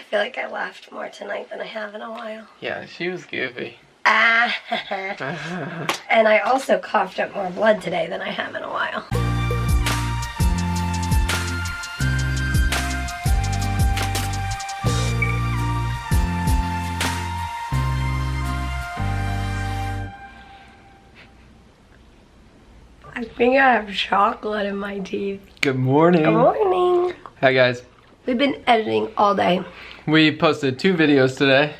feel like I laughed more tonight than I have in a while. Yeah, she was goofy. And I also coughed up more blood today than I have in a while. I think I have chocolate in my teeth. Good morning. Good morning. Hi guys. We've been editing all day. We posted 2 videos today.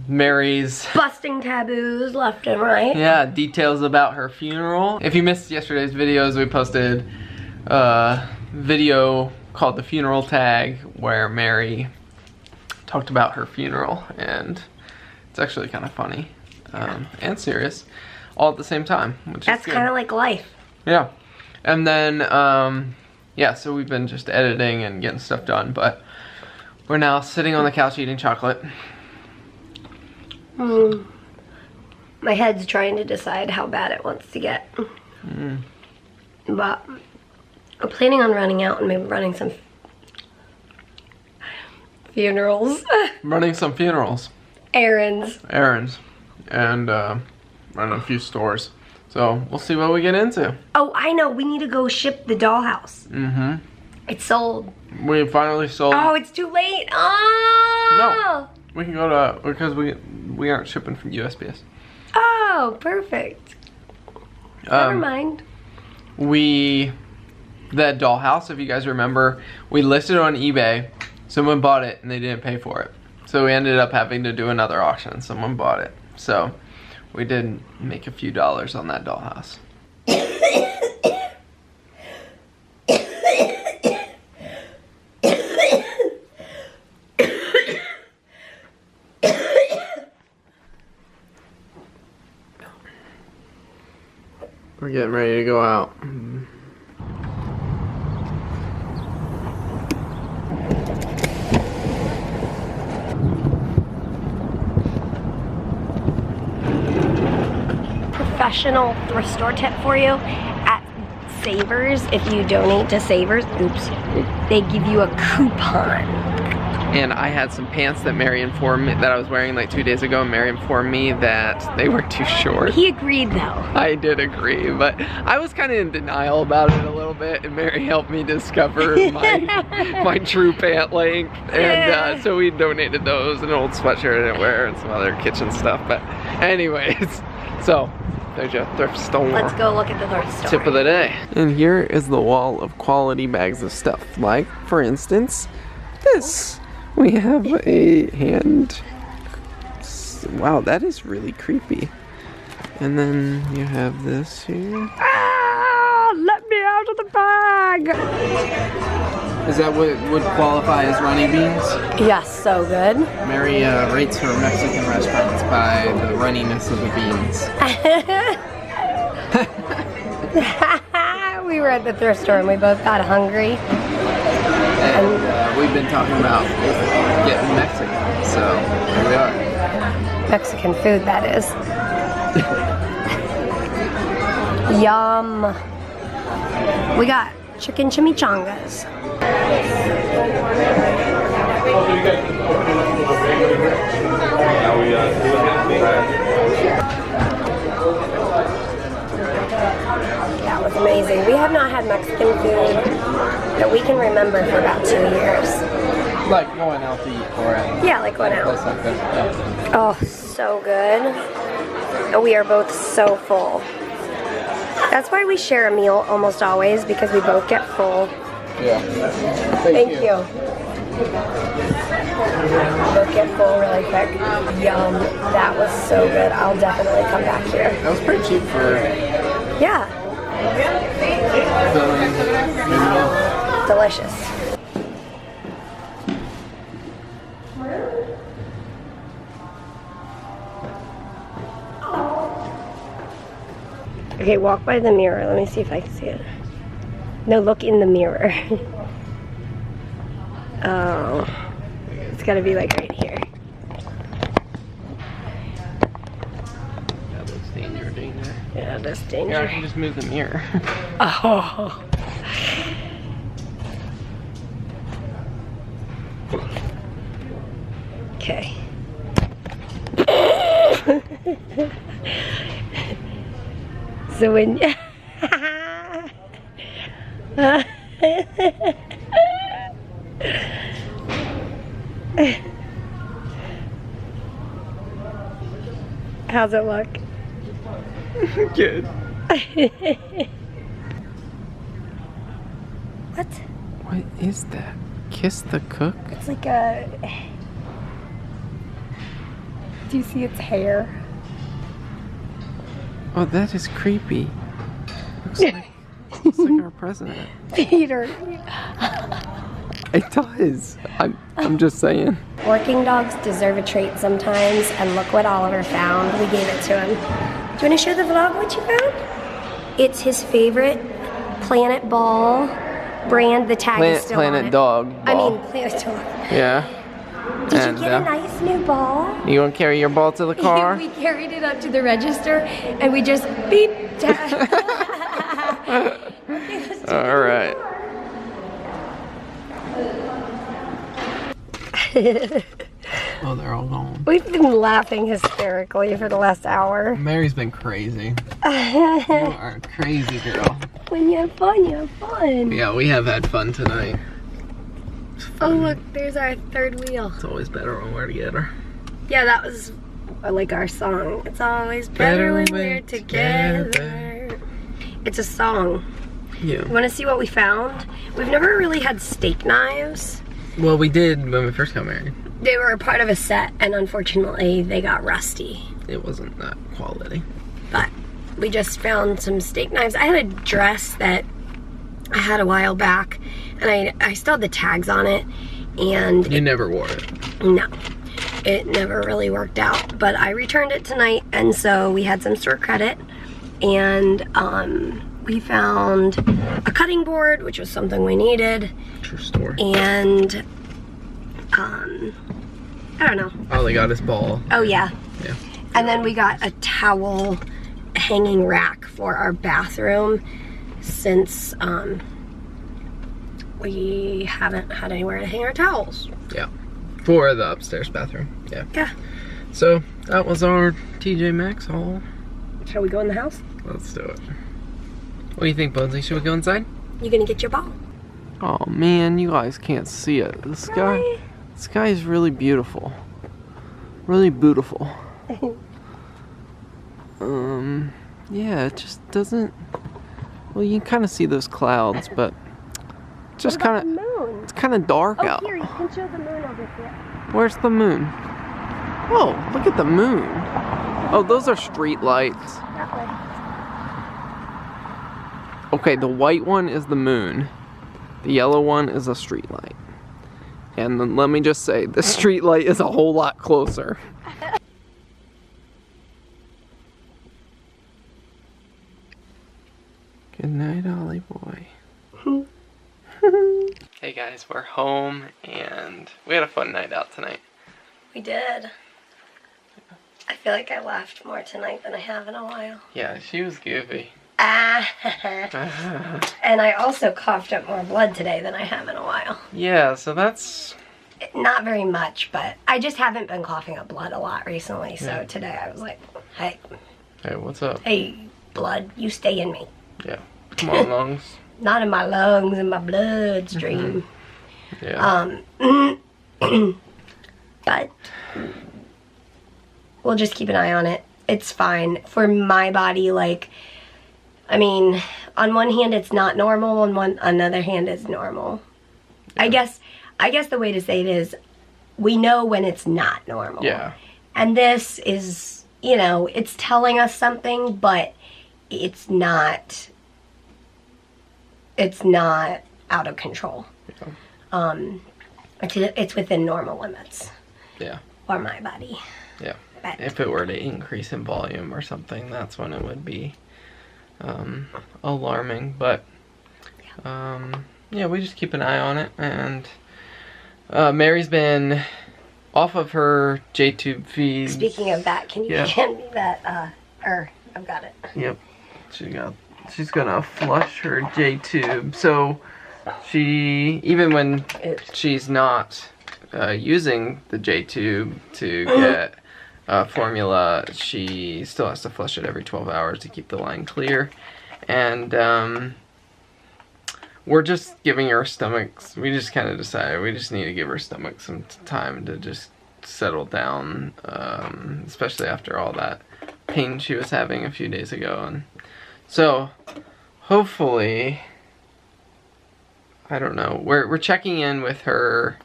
Mary's busting taboos left and right. Yeah, details about her funeral. If you missed yesterday's videos, we posted a video called The Funeral Tag where Mary talked about her funeral, and it's actually kind of funny and serious all at the same time, which that's kind of like life. Yeah. And then yeah, so we've been just editing and getting stuff done, but we're now sitting on the couch eating chocolate. My head's trying to decide how bad it wants to get. But I'm planning on running out and maybe running some funerals. Running some funerals. Errands. Errands. And running a few stores. So we'll see what we get into. Oh, I know. We need to go ship the dollhouse. It's sold. We finally sold. Oh, it's too late. Oh. No. We can go to, because we aren't shipping from USPS. Oh, perfect. Never mind. That dollhouse, if you guys remember, we listed it on eBay. Someone bought it and they didn't pay for it. So we ended up having to do another auction. Someone bought it. So we did make a few dollars on that dollhouse. We're getting ready to go out. Professional thrift store tip for you. At Savers, if you donate to Savers, they give you a coupon. And I had some pants that Mary informed me that I was wearing like 2 days ago, and Mary informed me that they were too short. He agreed though. I did agree, but I was kind of in denial about it a little bit, and Mary helped me discover my true pant length. And so we donated those, an old sweatshirt I didn't wear, and some other kitchen stuff. But anyways, so there's your thrift store. Let's go look at the thrift store. Tip of the day. And here is the wall of quality bags of stuff. Like, for instance, this. We have a hand. Wow, that is really creepy. And then you have this here. Ah, let me out of the bag. Is that what would qualify as runny beans? Yes, so good. Mary rates her Mexican restaurants by the runniness of the beans. We were at the thrift store and we both got hungry. And we've been talking about getting Mexican, so here we are. Mexican food, that is. Yum. We got chicken chimichangas. That was amazing. We have not had Mexican food that we can remember for about 2 years. Like going out to eat for it. Yeah, like going out. Like this. Yeah. Oh, so good. And we are both so full. That's why we share a meal almost always, because we both get full. Yeah. Thank you. Both get full really quick. Yum. That was so good. I'll definitely come back here. That was pretty cheap for... Yeah. Delicious. Okay, walk by the mirror. Let me see if I can see it. No, look in the mirror. Oh. It's gotta be like right here. That looks danger. Yeah, that's dangerous. Yeah, I can just move the mirror. Oh. Okay. So when how's it look? Good. What? What is that? Kiss the cook? It's like a... Do you see its hair? Oh, that is creepy. Looks like our president. Peter. It does. I'm just saying. Working dogs deserve a treat sometimes, and look what Oliver found. We gave it to him. Do you want to show the vlog what you found? It's his favorite Planet Ball brand. The tag is still on Planet it. Dog ball. I mean, Planet Dog. Yeah. Did you get a nice new ball? You want to carry your ball to the car? We carried it up to the register, and we just beep. All right. Oh, they're all gone. We've been laughing hysterically for the last hour. Mary's been crazy. You are a crazy girl. When you have fun, you have fun. Yeah, we have had fun tonight. Oh look, there's our third wheel. It's always better when we're together. Yeah, that was like our song. It's always better when we're together. It's a song. Yeah. You want to see what we found? We've never really had steak knives. Well, we did when we first got married. They were a part of a set, and unfortunately, they got rusty. It wasn't that quality. But we just found some steak knives. I had a dress that I had a while back, and I still had the tags on it, and You never wore it. no, it never really worked out. But I returned it tonight, and so we had some store credit, and we found a cutting board, which was something we needed. True story. And I don't know. All they got is ball. Oh yeah. Yeah. And then we got a towel hanging rack for our bathroom since we haven't had anywhere to hang our towels. Yeah. For the upstairs bathroom. Yeah. Yeah. So that was our TJ Maxx haul. Shall we go in the house? Let's do it. What do you think, Bugsy? Should we go inside? You gonna get your ball? Oh man, you guys can't see it. The sky is really beautiful. Really beautiful. Yeah, it just doesn't. Well, you can kind of see those clouds, but just kind of. Moon. It's kind of dark Oh, out. here, you can show the moon over here. Where's the moon? Oh, look at the moon. Oh, those are street lights. That way. Okay, the white one is the moon. The yellow one is a street light. And then let me just say, the street light is a whole lot closer. Good night, Ollie boy. Hey guys, we're home and we had a fun night out tonight. We did. I feel like I laughed more tonight than I have in a while. Yeah, she was goofy. And I also coughed up more blood today than I have in a while. Yeah, so that's... Not very much, but I just haven't been coughing up blood a lot recently, so today I was like, hey. Hey, what's up? Hey, blood, you stay in me. Yeah. Come on, lungs. Not in my lungs, in my bloodstream. Yeah. But we'll just keep an eye on it. It's fine. For my body, like, I mean, on one hand it's not normal, on another hand it's normal. Yeah. I guess the way to say it is, we know when it's not normal. Yeah. And this is, you know, it's telling us something, but it's not out of control. Yeah. It's within normal limits. Yeah. For my body. Yeah. But if it were to increase in volume or something, that's when it would be alarming. But yeah, we just keep an eye on it. And Mary's been off of her J-tube feed. Speaking of that, can you hand me that? I've got it. Yep. She's gonna flush her J-tube. So she, even when she's not using the J-tube to get formula, she still has to flush it every 12 hours to keep the line clear. And we're just giving her stomachs. We just kind of decided we just need to give her stomach some time to just settle down, especially after all that pain she was having a few days ago. And so hopefully, I don't know, we're checking in with her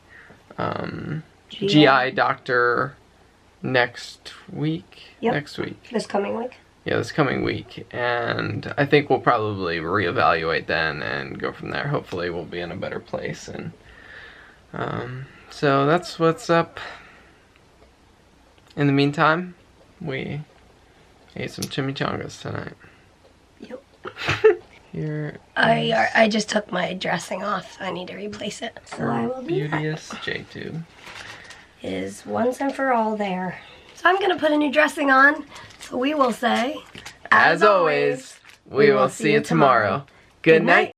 GI doctor next week. Yep. Next week. This coming week. Yeah, this coming week. And I think we'll probably reevaluate then and go from there. Hopefully we'll be in a better place. And so that's what's up. In the meantime, we ate some chimichangas tonight. Yep. Here I just took my dressing off. I need to replace it. So I will do that. beauteous J-tube. It is once and for all there. So I'm gonna put a new dressing on. So we will say, As always, we will see you tomorrow. Good night.